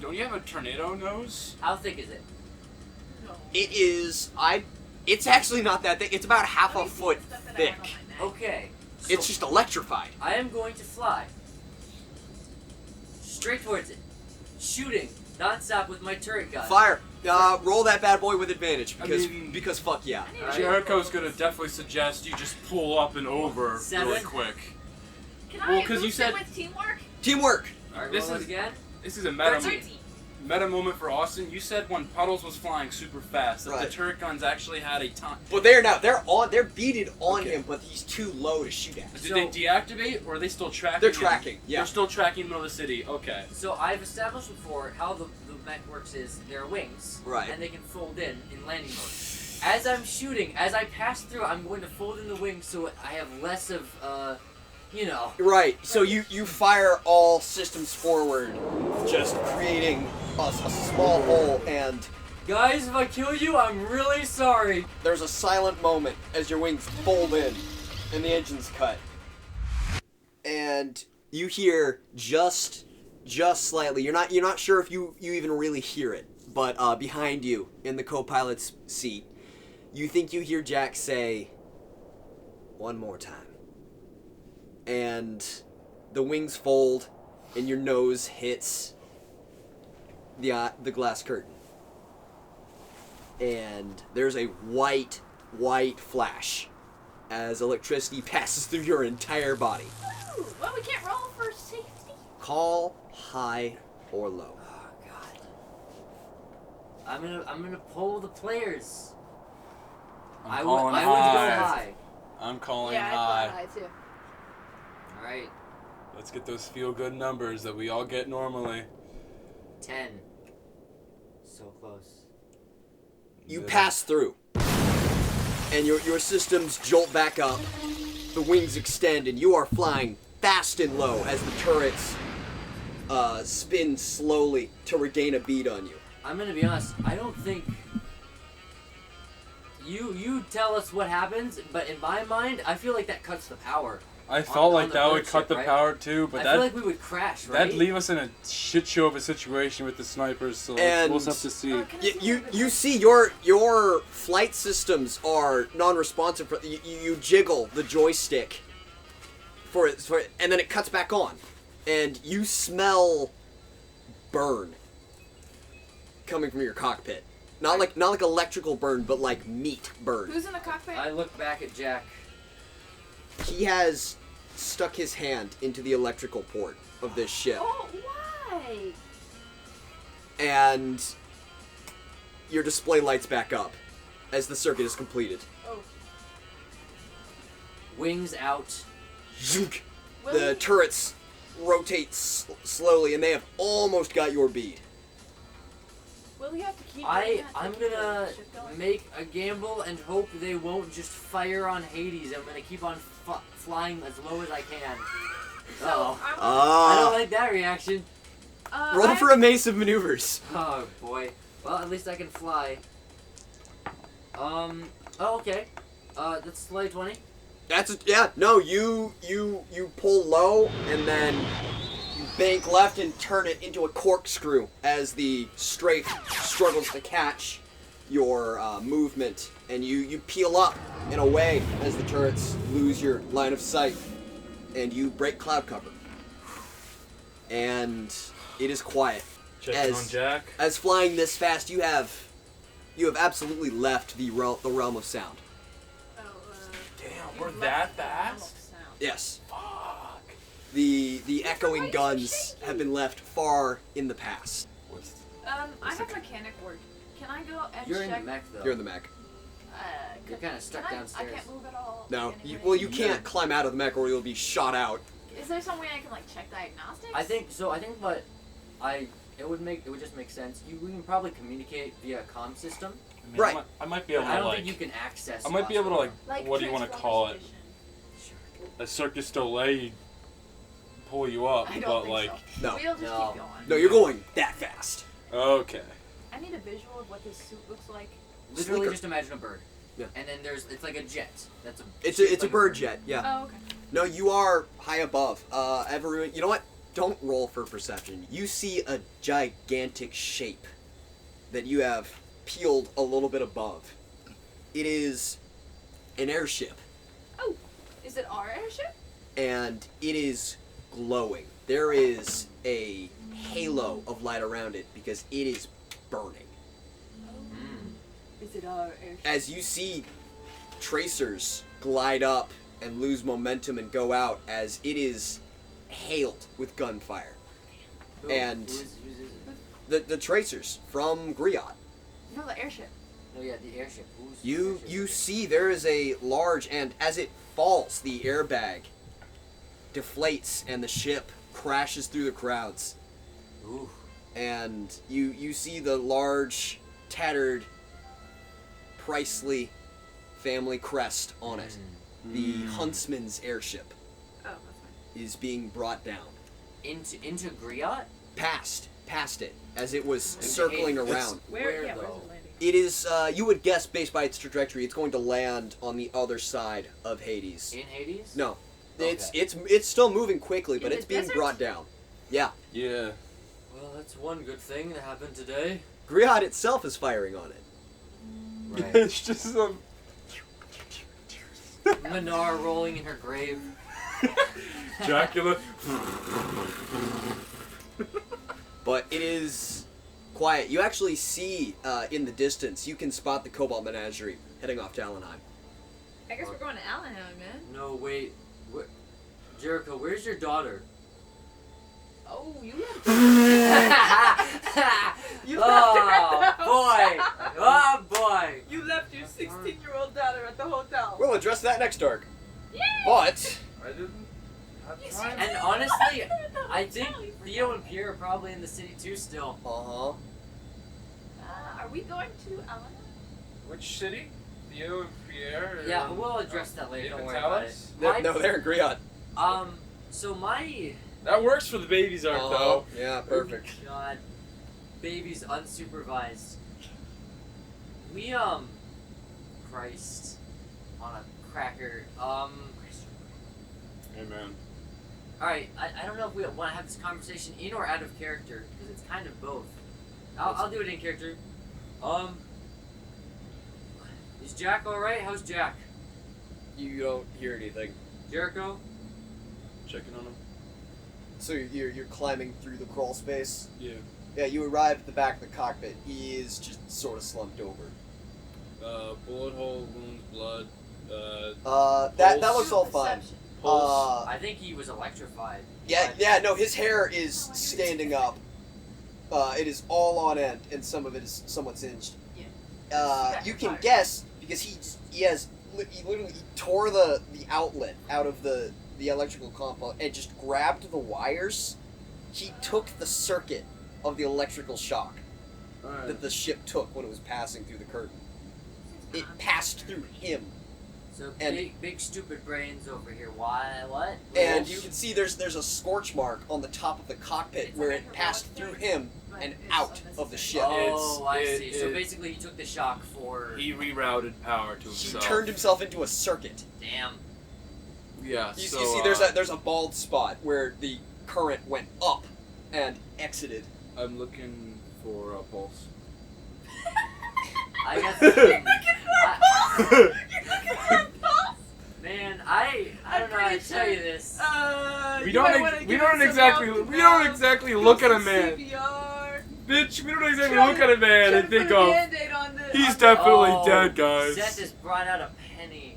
Don't you have a tornado nose? How thick is it? No. It is It's actually not that thick. It's about half Let a me see foot the stuff that I thick. have on my neck. Okay. So It's just electrified. I am going to fly straight towards it, shooting nonstop with my turret gun. Fire. Roll that bad boy with advantage because fuck yeah. I need Alright. to Jericho's roll. gonna definitely suggest you just pull up and over 7. really quick. Can Well, I 'cause you boost said- it with teamwork? Teamwork. Alright, This roll it is- again. This is a meta 13. moment for Austin. You said when Puddles was flying super fast that Right. the turret guns actually had a time. But they're beaded on Okay. him, but he's too low to shoot at. Did So- they deactivate or are they still tracking? They're him? tracking, yeah. They're still tracking middle of the city. Okay. So I've established before how the mech works is there are wings, Right. and they can fold in landing mode. As I'm shooting, as I pass through, I'm going to fold in the wings so I have less of, Right. So you fire all systems forward, just creating a small hole, and Guys, if I kill you, I'm really sorry. there's a silent moment as your wings fold in, and the engine's cut, and you hear just slightly. You're not sure if you even really hear it, but behind you in the co-pilot's seat, you think you hear Jack say, "One more time." And the wings fold, and your nose hits the glass curtain, and there's a white flash as electricity passes through your entire body. Ooh, well, we can't roll for safety. Call high or low. Oh God. I'm gonna poll the players. I'm I would calling go high. high. I'm calling Yeah, I high. thought high too. All right. Let's get those feel-good numbers that we all get normally. 10. So close. You Yeah. pass through, and your systems jolt back up. The wings extend, and you are flying fast and low as the turrets spin slowly to regain a bead on you. I'm gonna be honest. I don't think. You tell us what happens, but in my mind, I feel like that cuts the power. I felt like the that would bird cut ship, the right? power too, but I feel like we would crash, right? that'd leave us in a shit show of a situation with the snipers. So And- we'll just have to see. Can I see a little bit You more? see your flight systems are non-responsive. You jiggle the joystick for it, and then it cuts back on, and you smell burn coming from your cockpit. Not like electrical burn, but like meat burn. Who's in the cockpit? I look back at Jack. He has stuck his hand into the electrical port of this ship, Oh, why? and your display lights back up as the circuit is completed. Oh, Wings out. Zook. Will The he- turrets rotate slowly, and they have almost got your bead. Will we have to keep? doing that I'm to keep gonna the ship going? make a gamble and hope they won't just fire on Hades. I'm gonna keep on flying as low as I can. So, Oh, I I don't Ah. like that reaction. Roll I- for evasive maneuvers. Oh boy. Well, at least I can fly. Oh, okay. That's like 20. Yeah. No, you pull low, and then you bank left and turn it into a corkscrew as the strafe struggles to catch your movement, and you peel up and away as the turrets lose your line of sight, and you break cloud cover, and it is quiet. Checking as- on Jack. As flying this fast, you have absolutely left the realm of sound. Oh, Damn, you've we're left that the realm of fast? sound. Yes. Fuck. The echoing lights are guns shaky. have been left far in the past. What's I have mechanic work. Can I go and You're in check? the mech though. You're in the mech. You're can- kinda stuck can I downstairs. can't move at all. No, like, you, anyway? well, you can't climb out of the mech or you'll be shot out. Is there some way I can like check diagnostics? I think what it would just make sense. We can probably communicate via comm system. I mean, Right. I might be But able I to don't like think you can access. I might be able to like Like what do you want to Transformers call it? Edition. Sure. A circus delay pull you up, I don't but think like so. No. We'll just No. keep going. No, you're going that fast. okay. I need a visual of what this suit looks like. Literally, Slicker. just imagine a bird. Yeah. And then it's like a jet. That's a. It's shaped a like bird jet. Yeah. Oh, okay. No, you are high above. Everyone, you know what? Don't roll for perception. You see a gigantic shape that you have peeled a little bit above. It is an airship, Oh, is it our airship? and it is glowing. There is a halo of light around it because it is burning. Is it our airship? As you see tracers glide up and lose momentum and go out as it is hailed with gunfire. Who- And- who's it? The tracers from Griot. No, the airship. No, yeah, the airship. Who's the You airship? you see there is a large, and as it falls, the airbag deflates and the ship crashes through the crowds. Ooh. And you see the large, tattered, Priceley family crest on it. The Huntsman's airship Oh, that's fine. is being brought down. Into Griot? Past it, as it was Okay. circling It's- around. Where, Yeah, though? where's it landing? It is, you would guess based by its trajectory, it's going to land on the other side of Hades. In Hades? No, it's Okay. it's still moving quickly, but In it's the being desert? brought down. Yeah, Yeah. Well, that's one good thing that happened today. Griot itself is firing on it. Right. It's just some Minar rolling in her grave. Dracula. But it is quiet. You actually see in the distance, you can spot the Cobalt Menagerie heading off to Allenheim. I guess we're going to Allenham, man. No, wait. Jericho, where's your daughter? Oh, you left her. You left her at the hotel. Oh boy! You left your 16-year-old daughter at the hotel. We'll address that next arc. Yay! But I didn't have Yes, time. you And honestly, I think Theo and Pierre are probably in the city too still. Are we going to Allenham? Which city? Theo and Pierre? are Yeah, in- we'll address that later. They Don't didn't worry tell about us? it. no, they're in Griot. So my That works for the babies arc though. Yeah, perfect. God, babies unsupervised. We Christ, on a cracker. Amen. All right, I don't know if we want to have this conversation in or out of character because it's kind of both. I'll do it in character. Is Jack all right? How's Jack? You don't hear anything. Jericho? Checking on him. So you're climbing through the crawl space. Yeah. Yeah, you arrive at the back of the cockpit. He is just sort of slumped over. Bullet hole, wounds, blood. That Pulse. looks all fine. Perception. Pulse. I think he was electrified. Yeah, no, his hair is standing up. It is all on end, and some of it is somewhat singed. Yeah. You can guess because he literally tore the outlet out of the electrical compound and just grabbed the wires. He took the circuit of the electrical shock Alright. that the ship took when it was passing through the curtain. It passed through him. So And- big stupid brains over here. Why? What? And you can see there's a scorch mark on the top of the cockpit where it passed through him and out of the ship. Oh, I It- see. So it- basically, he took the shock for. He rerouted power to He himself. turned himself into a circuit. Damn. Yeah. You, so, you see, there's a bald spot where the current went up and exited. I'm looking for a pulse. I got. Man, I don't know how to tell you this. We don't exactly look at a man. CPR. Bitch, we don't exactly look at a man and think of Band-Aid on this. he's definitely Oh, dead, guys. Seth just brought out a penny.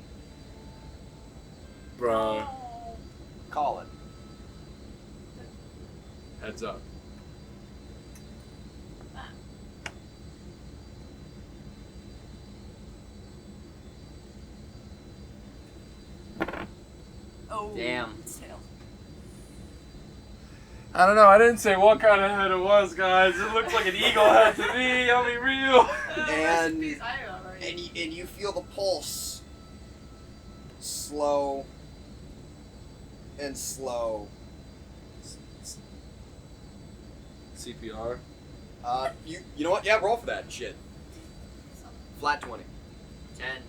Bruh, Call it. heads up. Oh. Damn. It's tail. I don't know. I didn't say what kind of head it was, guys. It looks like an eagle head to me. I'll be real. And- and And you feel the pulse slow and slow. CPR. You know what? Yeah, roll for that shit. Flat 20. 10.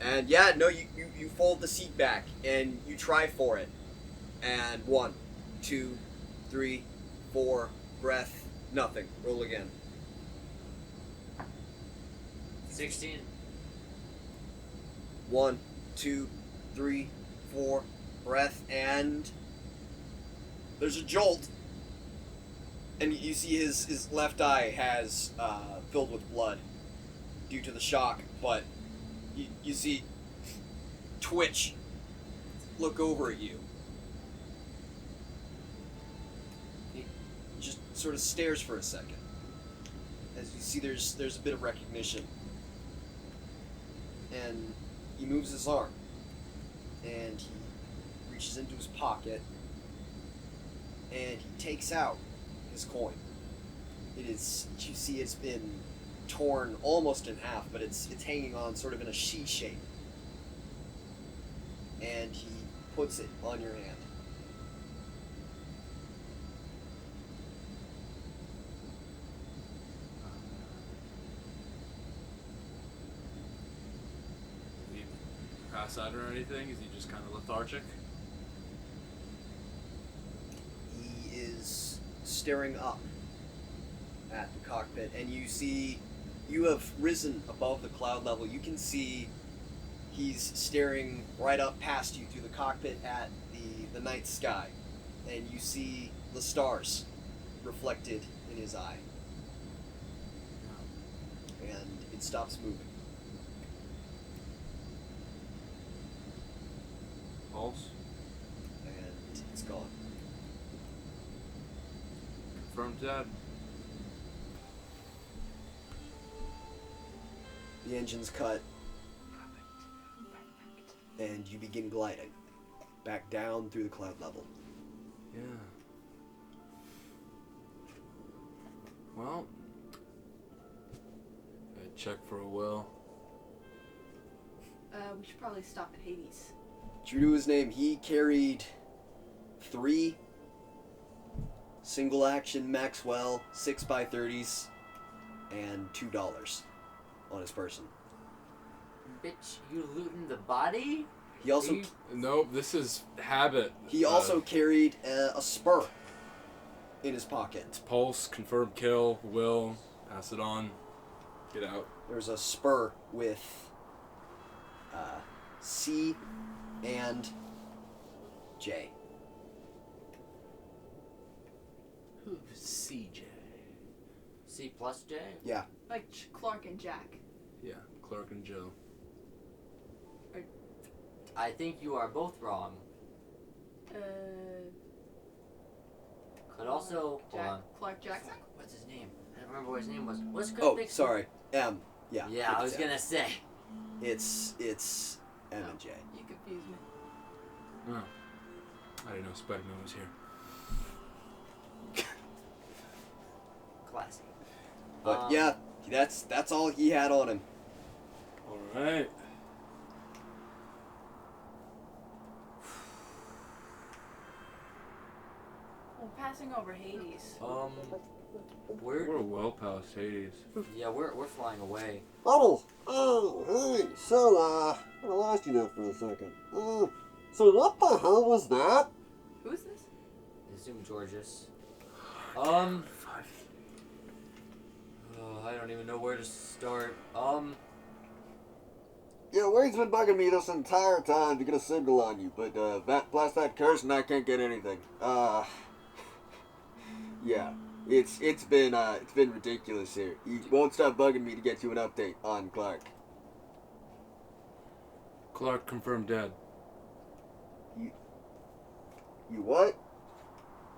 And yeah, no, you fold the seat back and you try for it. And 1, 2, 3, 4, breath, nothing. Roll again. 16. 1, 2, 3, 4, breath, and there's a jolt. And you see his left eye has filled with blood due to the shock, but you see Twitch look over at you. He just sort of stares for a second. As you see there's a bit of recognition. And he moves his arm. And he reaches into his pocket. And he takes out his coin. It is, you see it's been torn almost in half, but it's hanging on sort of in a C shape. And he puts it on your hand. Did he pass out or anything? Is he just kind of lethargic? He is staring up at the cockpit, and you see you have risen above the cloud level. You can see he's staring right up past you through the cockpit at the night sky, and you see the stars reflected in his eye. And it stops moving. Pulse. And it's gone. Confirmed dead. The engine's cut. And you begin gliding. Back down through the cloud level. Yeah. Well, I check for a well. We should probably stop at Hades. True to his name, he carried 3 single action Maxwell 6x30s and $2 on his person. Bitch, you looting the body? He also Nope, this is habit. he also carried a spur in his pocket. It's pulse, confirmed kill, will, pass it on, get out. There's a spur with C and J. Who's CJ? C plus J? Yeah. Like Clark and Jack. Yeah, Clark and Joe. I think you are both wrong. But also, hold on. Clark Jackson? What's his name? I don't remember what his name was. What's good? Oh, sorry. M. Yeah. Yeah, I was it's M. gonna say. It's M and J. You confuse me. Oh. I didn't know Spider-Man was here. Classy. But yeah, that's all he had on him. Alright. Well, passing over Hades. We're We're well past Hades. yeah, we're flying away. Puddles! Oh, hey, so, I lost you there for a second. So what the hell was that? Who's this? Assume Georges. I don't even know where to start. Yeah, Wade's been bugging me this entire time to get a signal on you, but, blast that curse and I can't get anything. Yeah. It's been ridiculous here. He won't stop bugging me to get you an update on Clark. Clark confirmed dead. You what?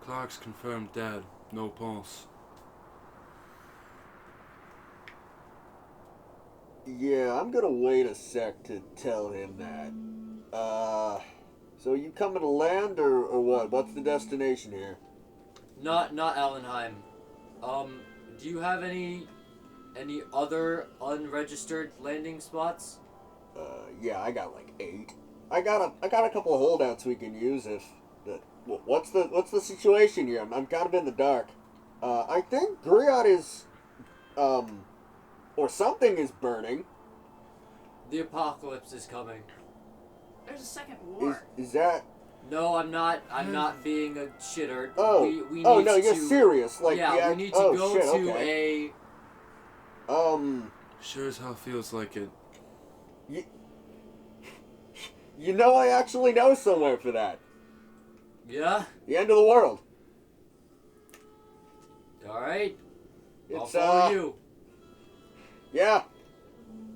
Clark's confirmed dead. No pulse. Yeah, I'm gonna wait a sec to tell him that. So you coming to land or what? What's the destination here? Not Allenheim. Do you have any other unregistered landing spots? Yeah, I got like 8. I got a couple of holdouts we can use if what's the situation here? I'm kind of in the dark. I think Griot is or something is burning. The apocalypse is coming. There's a second war. Is that No, I'm not being a shitter. Oh. We need Oh no, you're to, serious. Like yeah, we need to oh, go shit, to okay. Sure as hell feels like it. You know I actually know somewhere for that. Yeah. The end of the world. All right. I'll It's follow you. Yeah.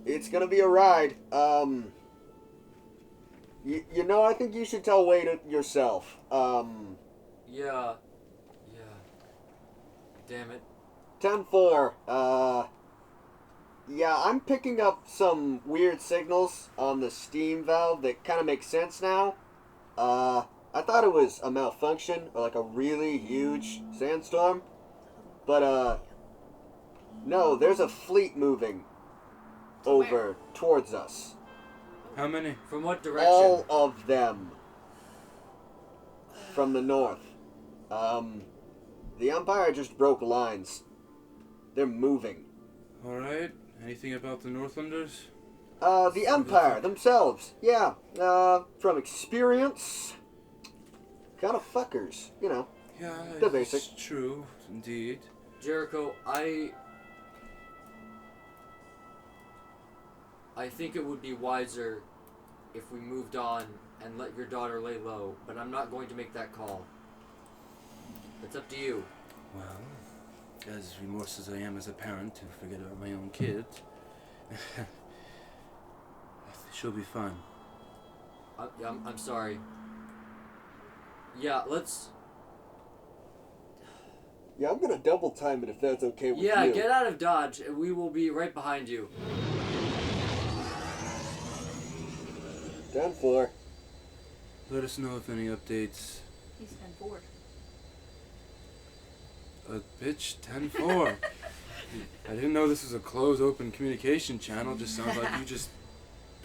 It's gonna be a ride. You know, I think you should tell Wade it yourself. Yeah. Damn it. 10-4. Yeah, I'm picking up some weird signals on the steam valve that kind of make sense now. I thought it was a malfunction or like a really huge sandstorm. But, no, there's a fleet moving over towards us. How many? From what direction? All of them. From the north. The Empire just broke lines. They're moving. Alright. Anything about the Northlanders? The Empire themselves. Yeah. From experience. Kind of fuckers, you know. Yeah, The it's basic. true, indeed. Jericho, I think it would be wiser if we moved on and let your daughter lay low, but I'm not going to make that call. It's up to you. Well, as remorse as I am as a parent to forget about my own kid, she'll be fine. I'm sorry. Yeah, let's. Yeah, I'm gonna double time it if that's okay with Yeah, you. get out of Dodge. We will be right behind you. 10-4. Let us know if any updates. He's 10-4. Bitch, 10-4. I didn't know this was a closed open communication channel. Just sounds like you just.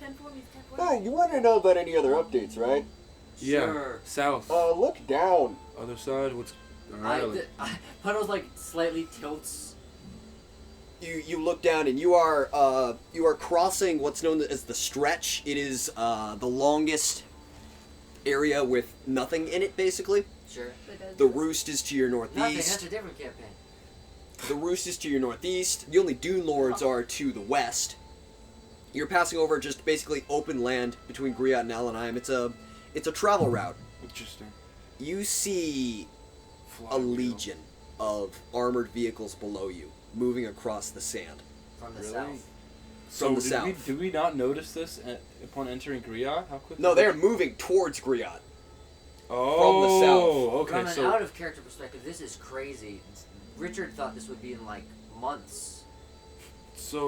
10-4 means 10-4. Hey, you want to know about any other updates, right? Yeah. Sure. South. Look down. Other side. What's. Alright. Puddles like slightly tilts. You look down and you are crossing what's known as the stretch. It is the longest area with nothing in it, basically. Sure. The roost is to your Nothing. northeast. That's a different campaign. The roost is to your northeast. The only dune lords are to the west. You're passing over just basically open land between Griot and Alanheim. It's a travel route. Interesting. You see a Flywheel. legion of armored vehicles below you, moving across the sand. From the Really? south. From the did south. Did we not notice this upon entering Griot? How quickly? No, they're moving towards Griot. Oh, the south. From Okay, an so out of character perspective, this is crazy. Richard thought this would be in like months.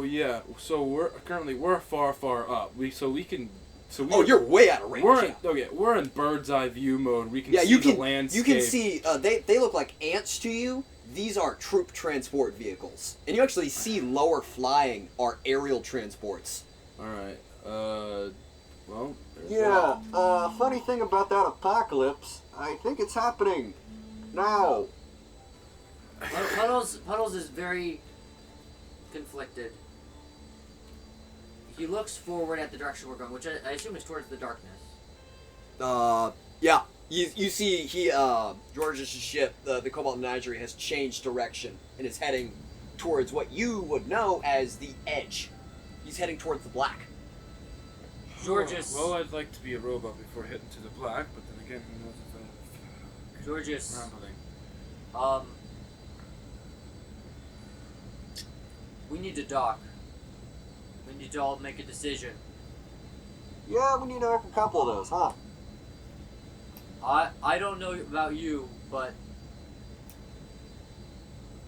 yeah, so we're far up. We can. So we Oh, you're way out of range. We're in bird's eye view mode. We can Yeah, see you can the landscape. you can see they look like ants to you. These are troop transport vehicles, and you actually see lower flying are aerial transports. All right. Well. there's Yeah, funny thing about that apocalypse, I think it's happening now. Puddles is very conflicted. He looks forward at the direction we're going, which I assume is towards the darkness. Yeah. You see George's ship, the Cobalt Menagerie, has changed direction and is heading towards what you would know as the edge. He's heading towards the black. Georges. Well, I'd like to be a robot before hitting to the black, but then again, who knows if Georges. rambling. We need to dock. We need to all make a decision. Yeah, we need to make a couple of those, huh? I don't know about you, but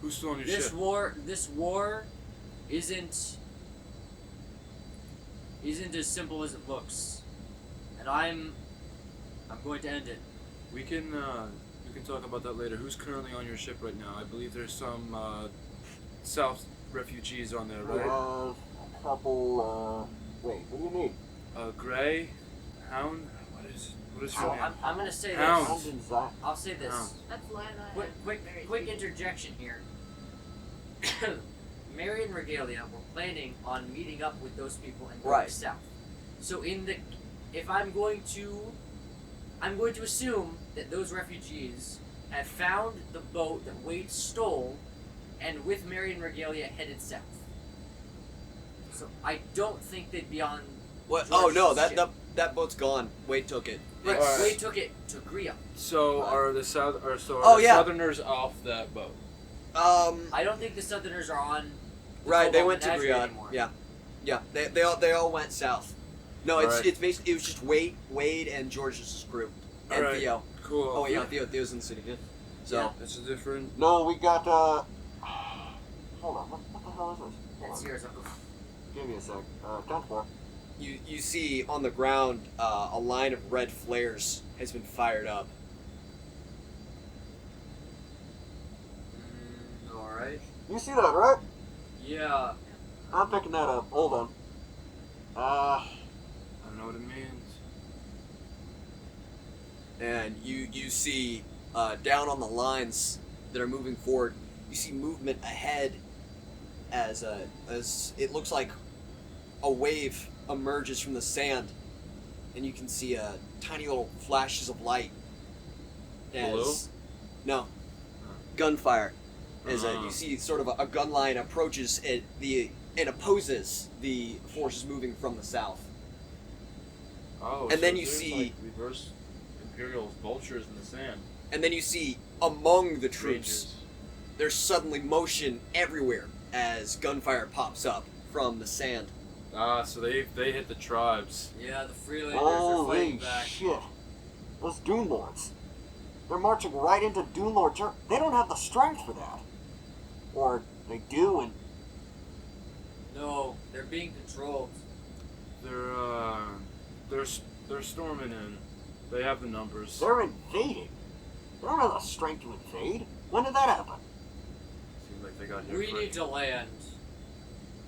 Who's still on your this ship? war isn't as simple as it looks. And I'm going to end it. We can talk about that later. Who's currently on your ship right now? I believe there's some South refugees on there, We right? have a couple, wait, what do you need? Gray, Hound. What is your name? I'm gonna say Hound. this. Hound and Zach. I'll say this. Hound. That's Lana. Quick interjection here. Mary and Regalia were planning on meeting up with those people and going Right. south. So if I'm going to assume that those refugees have found the boat that Wade stole, and with Mary and Regalia headed south. So I don't think they'd be on. What? Oh no, George's ship. that boat's gone. Wade took it. Right, Alright. Wade took it to Gria. So Right. are the are Oh, the yeah. Southerners off that boat? I don't think the Southerners are on. the Right, they Cobalt went to Menagerie Griot. anymore. Yeah. They all went south. No, Alright. it's basically it was just Wade and George's group and Alright. Theo. Cool. Oh yeah, Theo's in the city. Yeah. So Yeah. It's a different. No, we got, hold on, what the hell is this? Hold That's on. yours, Uncle. Give me a sec. 10-4. you see on the ground a line of red flares has been fired up. Alright. You see that, right? Yeah. I'm picking that up. Hold on. I don't know what it means. And you see down on the lines that are moving forward, you see movement ahead as it looks like a wave emerges from the sand, and you can see tiny little flashes of light. Blue? No, gunfire. As Uh-huh. you see, sort of a gun line approaches and opposes the forces moving from the south. Oh, And so then you there's, see- like, reverse Imperial vultures in the sand. And then you see among the troops, Rangers. there's suddenly motion everywhere as gunfire pops up from the sand So they hit the tribes. Yeah, the Freelanders are fighting Holy back. shit. Those Dune Lords. They're marching right into Dune Lord Jericho. They don't have the strength for that. Or they do, and No, they're being controlled. They're storming in. They have the numbers. they're invading. They don't have the strength to invade. When did that happen? Seems like they got here We quick. need to land.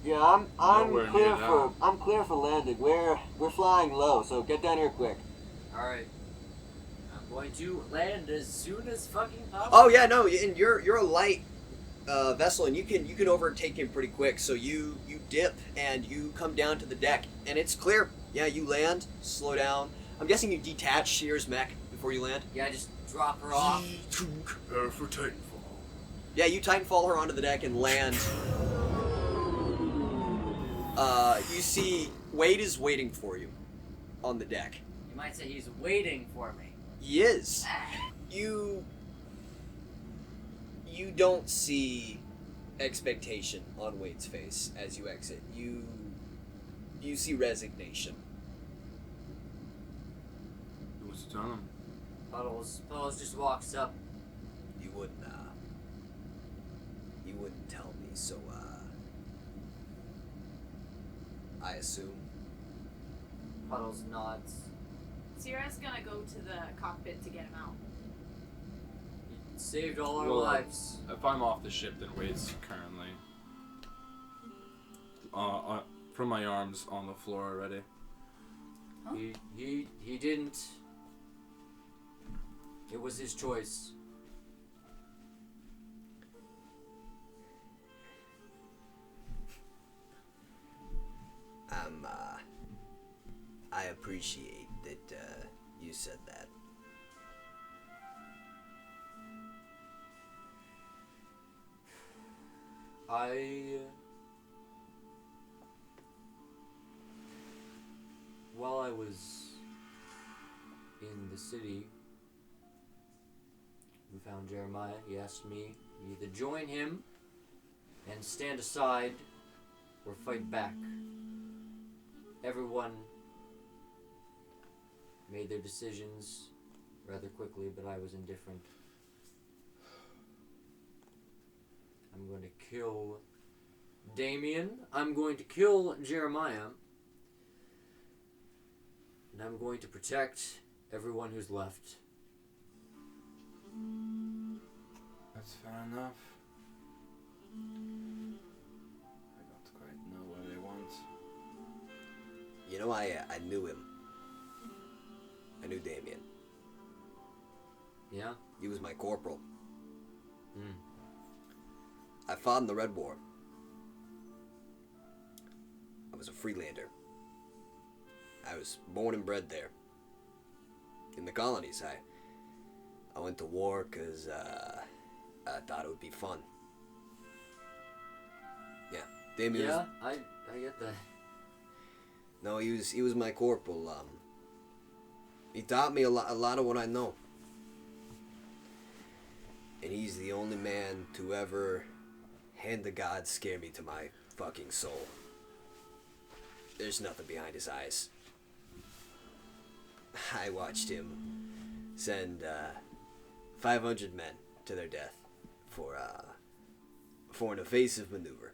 Yeah, I'm Nowhere clear near for that. I'm clear for landing. We're flying low, so get down here quick. Alright. I'm going to land as soon as fucking possible. Oh yeah, no, and you're a light vessel, and you can overtake him pretty quick. So you dip and you come down to the deck, and it's clear. Yeah, you land, slow down. I'm guessing you detach Shear's mech before you land. Yeah, just drop her off. Prepare for Titanfall. Yeah, you Titanfall her onto the deck and land. You see Wade is waiting for you on the deck. You might say he's waiting for me. He is. You don't see expectation on Wade's face as you exit. You see resignation. What's to tell him? Puddles just walks up. You wouldn't tell me, so I assume. Puddles nods. Sierra's gonna go to the cockpit to get him out. You saved all our Well, lives. If I'm off the ship, then Wade's currently from my arms on the floor already. Huh? He didn't. It was his choice. I appreciate that you said that. While I was in the city, we found Jeremiah. He asked me to either join him and stand aside or fight back. Everyone made their decisions rather quickly, but I was indifferent. I'm going to kill Damien. I'm going to kill Jeremiah. And I'm going to protect everyone who's left. That's fair enough. I don't quite know what they want. You know, I knew him. I knew Damien. Yeah? He was my corporal. Hmm. I fought in the Red War. I was a Freelander. I was born and bred there. In the colonies, I went to war because I thought it would be fun. Yeah, Damien was... Yeah, I get that. No, he was my corporal. He taught me a lot of what I know. And he's the only man to ever hand the gods scare me to my fucking soul. There's nothing behind his eyes. I watched him send 500 men to their death for an evasive maneuver.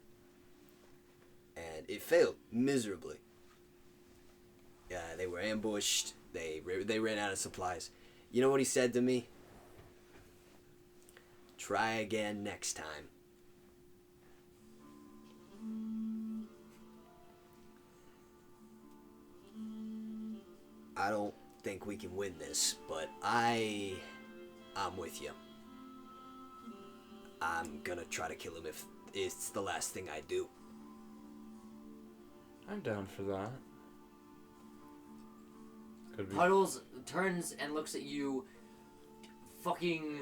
And it failed miserably. They were ambushed. They ran out of supplies. You know what he said to me? Try again next time. I don't think we can win this, but I'm with you. I'm gonna try to kill him if it's the last thing I do. I'm down for that. Could be. Puddles turns and looks at you, fucking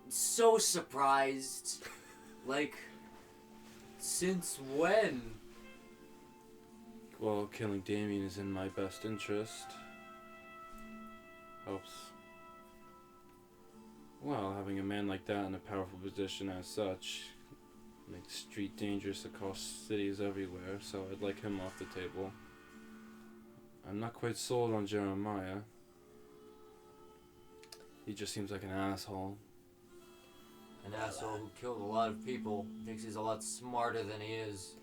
so surprised. Like, since when? Well, killing Damien is in my best interest. Helps. Well, having a man like that in a powerful position as such make the street dangerous across cities everywhere, so I'd like him off the table. I'm not quite sold on Jeremiah. He just seems like an asshole. An asshole who killed a lot of people, thinks he's a lot smarter than he is.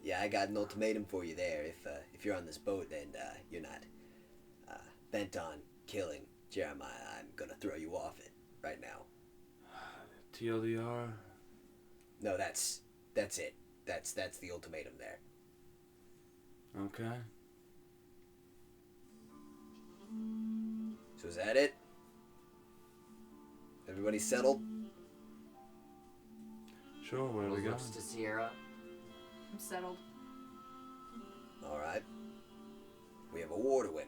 Yeah, I got an ultimatum for you there. If you're on this boat and you're not bent on killing Jeremiah, I'm gonna throw you off it right now. TLDR? No, that's it. That's the ultimatum there. Okay. So is that it? Everybody settled? Sure, where are we going? Looks to Sierra. I'm settled. All right. We have a war to win.